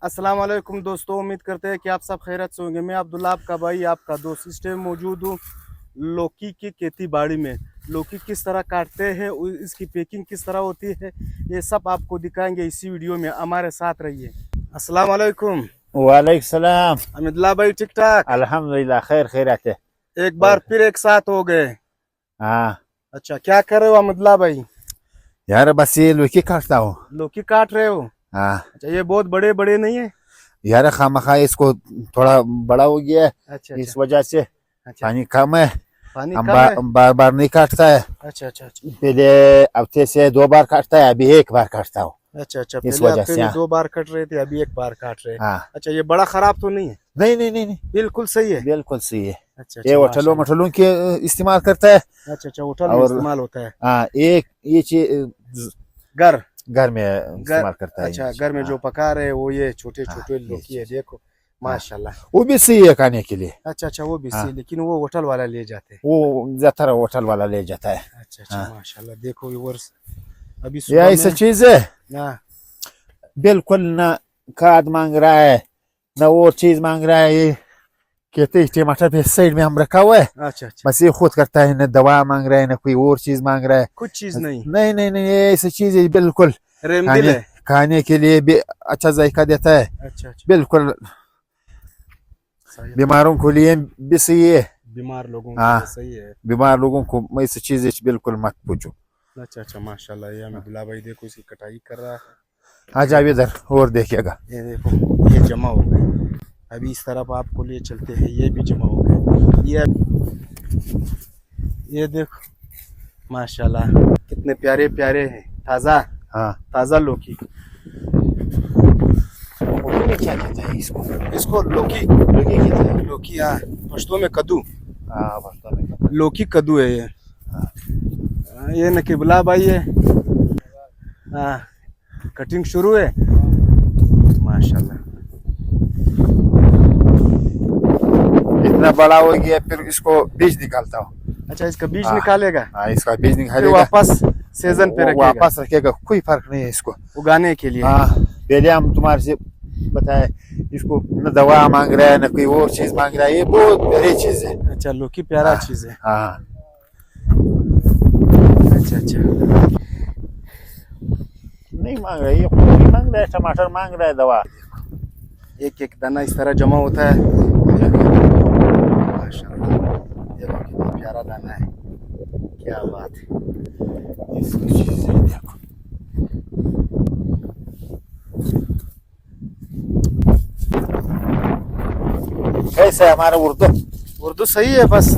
अस्सलाम वालेकुम दोस्तों, उम्मीद करते हैं कि आप सब खैरियत से होंगे। मैं अब्दुल्ला आपका भाई, आपका दोस्त, इस टाइम मौजूद हूँ लौकी की खेती बाड़ी में। लौकी किस तरह काटते हैं, इसकी पैकिंग किस तरह होती है, ये सब आपको दिखाएंगे इसी वीडियो में। हमारे साथ रहिए। अस्सलाम वालेकुम। वालेकुम सलाम। अमिदुल्ला भाई, ठीक ठाक? अल्हम्दुलिल्लाह खैर खैरियत है। एक बार फिर एक साथ हो गए। हाँ अच्छा, क्या कर रहे हो अमिदुल्ला भाई? यार बस ये लौकी काटता हूँ। लौकी काट रहे हो? हाँ अच्छा, ये बहुत बड़े बड़े नहीं है? यार खामखा इसको थोड़ा बड़ा हो गया है। अच्छा इस अच्छा वजह से अच्छा। पानी कम है। पानी हम कम है? बार बार नहीं काटता है। अच्छा अच्छा अच्छा पहले हफ्ते से 2 बार काटता है, अभी 1 बार काटता हूँ। अच्छा अच्छा। इस पहले वजह हफ्ते से में हाँ। 2 बार कट रहे थे, अभी 1 बार काट रहे हैं। हाँ अच्छा, ये बड़ा खराब तो नहीं है? नहीं नहीं नहीं नहीं, बिल्कुल सही है। बिल्कुल सही है। अच्छा ये अच्छा होटलों माशाल्लाह। मठलों के इस्तेमाल करता है। अच्छा अच्छा, होटल में और इस्तेमाल होता है। हाँ एक ये चीज घर घर में घर इस्तेमाल करता है। अच्छा, घर में जो पका रहे हैं वो ये छोटे हाँ, छोटे ये लौकी है, चीज। देखो माशाल्लाह। वो भी सही है खाने के लिए। अच्छा अच्छा, वो भी हाँ। सही, लेकिन वो होटल वाला ले जाते हैं। वो ज्यादातर होटल वाला ले जाता है। अच्छा अच्छा हाँ। माशाल्लाह। देखो व्यूअर्स, अभी यह सुबह ऐसा में चीज है, हाँ। बिल्कुल ना खाद मांग रहा है ना वो चीज मांग रहा है। ये कहते हैं टमाटर पे साइड में हम रखा हुआ है, अच्छा अच्छा, बस ये खुद करता है। ना दवा मांग रहा है ना कोई और चीज मांग रहा है। कुछ चीज नहीं, नहीं नहीं नहीं, ये ऐसी चीज है बिल्कुल रेमदिल खाने है। खाने के लिए भी अच्छा जायका देता है। अच्छा अच्छा, बिल्कुल सही है। बीमारों के लिए भी सही है। बीमार लोगों के हाँ लिए सही है। बीमार लोगों को ऐसी चीज बिल्कुल मत पूछो। अच्छा अच्छा माशाल्लाह। ये अमिदुल्ला भाई देखो इसकी कटाई कर रहा है। आ जाओ इधर और देखिएगा। ये देखो, ये जमा हो गए। अभी इस तरफ आपको लिए चलते हैं, ये भी जमा हो गए। ये देखो माशाल्लाह, कितने प्यारे प्यारे हैं। ताज़ा हाँ ताज़ा लौकी। क्या कहते हैं इसको? इसको लौकी लौकी कहते हैं। लौकी, हाँ, पश्तो में कद्दू। हाँ वास्तव में। लौकी कद्दू है ये। ये नकीबुल्ला भाई है। हाँ, कटिंग शुरू है माशाल्लाह। इतना बड़ा हो गया फिर इसको बीज निकालता हूँ। अच्छा, इसका बीज हाँ। निकालेगा? हाँ इसका बीज फिर निकालेगा, वापस सीजन पे रखेगा, वापस रखेगा, कोई फर्क नहीं है इसको उगाने के लिए। हाँ पहले हम तुम्हारे से बताए, इसको न दवा मांग रहा है न कोई और चीज मांग रहा है। ये बहुत प्यारी चीज है। अच्छा, लौकी प्यारा हाँ, चीज है। हाँ अच्छा अच्छा, नहीं मांग रहा है, ये खुद नहीं मांग रहा है, टमाटर मांग रहा है दवा। एक एक दाना इस तरह जमा होता है माशाल्लाह। देखो कितना प्यारा दाना है, क्या बात है। इसकी चीज है, देखो कैसे है हमारा उर्दू? उर्दू सही है, बस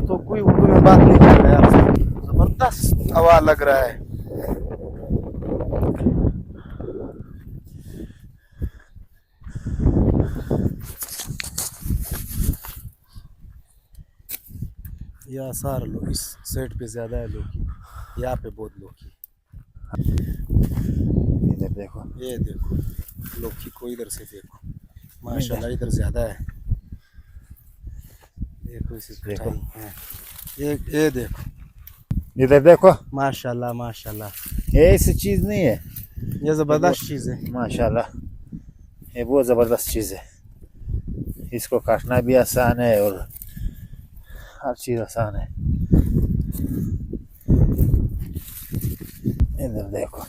तो कोई उर्दू में बात नहीं कर रहा है आपसे। जबरदस्त हवा लग रहा है। ये आसार लोग इस साइड पे ज्यादा है लौकी, यहाँ पे बहुत लौकी। इधर देखो, ये देखो लौकी को, इधर से देखो माशाल्लाह, इधर ज्यादा है। देखो इसी देखो। कटाई है। ये देखो इधर देखो, माशाल्लाह माशाल्लाह, ये ऐसी चीज नहीं है। ये जबरदस्त चीज है माशाल्लाह ये बहुत जबरदस्त चीज है। इसको काटना भी आसान है और हर चीज आसान है। इधर देखो,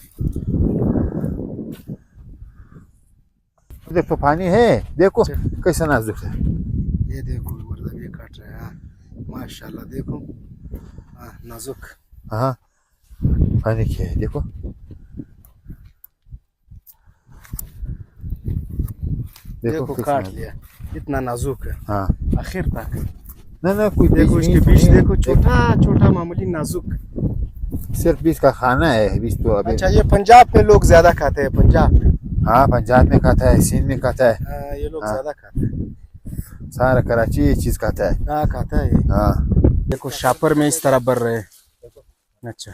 देखो पानी है, देखो कैसा नाजुक है। ये देखो वर्दा ये काट रहा है। हाँ, माशाल्लाह देखो, हाँ नाजुक। हाँ पानी क्या है देखो। देखो कैसा काट नाजुक। लिया, इतना नाजुक है हाँ आखिर तक। ना ना कोई देखो बीज इसके नहीं, बीच देखो, छोटा छोटा मामूली नाजुक। सिर्फ बीज का खाना है बीज तो अभी। अच्छा, ये पंजाब में लोग ज्यादा खाते हैं, पंजाब में। हाँ पंजाब में खाता है, सिंध में खाता है, हाँ, ये लोग हाँ। ज्यादा खाते हैं। सारा कराची ये चीज खाता है। हाँ खाता है ये। हाँ देखो शापर में इस तरह बढ़ रहे हैं। अच्छा,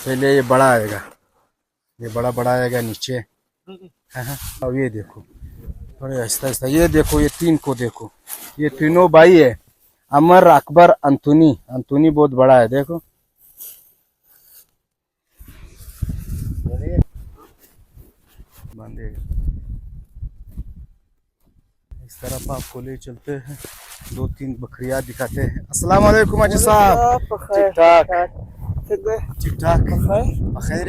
पहले ये बड़ा आएगा, ये बड़ा बड़ा आएगा नीचे। हाँ, अब ये देखो बड़े आहिस्ता आहिस्ता। ये देखो ये 3 को देखो, ये तीनों भाई है, अमर, अकबर, अंथोनी। अंथोनी बहुत बड़ा है, देखो बांधेगा। इस तरफ आपको ले चलते हैं, 2-3 बकरियां दिखाते हैं। अस्सलाम वालेकुम हाजी साहब। ठीक ठाक ठीक ठाक बखैर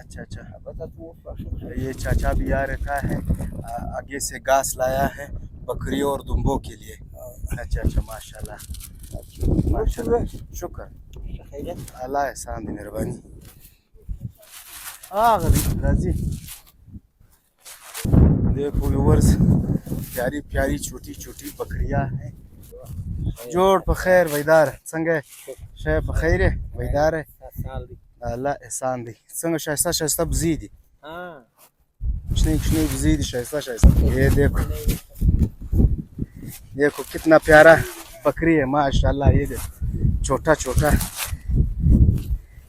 अच्छा अच्छा ये चाचा भी आ रखा है, आगे से घास लाया है बकरियों और दुम्बों के लिए। अच्छा अच्छा माशाल्लाह माशाल्लाह शुक्र अल्लाह एहसान दी मेहरबानी। राजी देखो व्यूअर्स, प्यारी प्यारी छोटी छोटी बकरियां हैं। जोड़ बखैर वैदार संगे शे बखैर वैदार है अल्लाह एहसान दी। संग शाइस्ता शाइस्ता बजी दी शनी बजी दी शाइस्ता शाइस्ता। ये देखो देखो कितना प्यारा बकरी है माशाल्लाह। ये देखो छोटा छोटा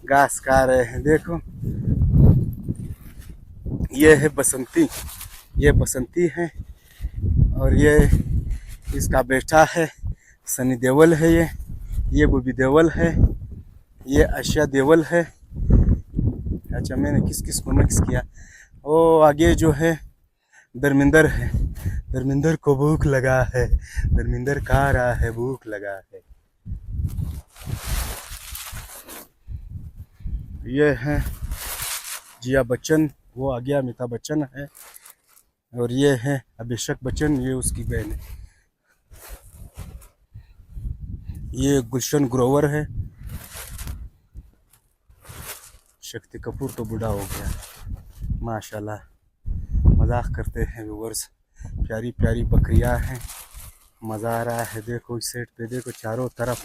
घास खा रहे हैं। देखो ये है बसंती, ये बसंती है और ये इसका बेटा है सनी देवल है। ये बूबी देवल है, ये आशिया देवल है। अच्छा मैंने किस किस को मिक्स किया। वो आगे जो है धर्मिंदर है, धर्मिंदर को भूख लगा है, धर्मिंदर खा रहा है, भूख लगा है। ये है जिया बच्चन, वो आ गया अमिताभ बच्चन है और ये है अभिषेक बच्चन, ये उसकी बहन है। ये गुलशन ग्रोवर है। शक्ति कपूर तो बूढ़ा हो गया माशाल्लाह। मजाक करते हैं व्यूअर्स, प्यारी प्यारी बकरियां हैं, मज़ा आ रहा है। देखो इस साइड पे देखो चारों तरफ।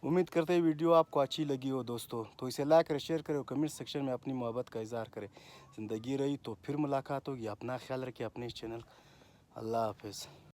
उम्मीद करते हैं वीडियो आपको अच्छी लगी हो दोस्तों, तो इसे लाइक करें, शेयर करें और कमेंट सेक्शन में अपनी मोहब्बत का इजहार करें। ज़िंदगी रही तो फिर मुलाकात होगी। अपना ख्याल रखिए अपने इस चैनल। अल्लाह हाफिज़।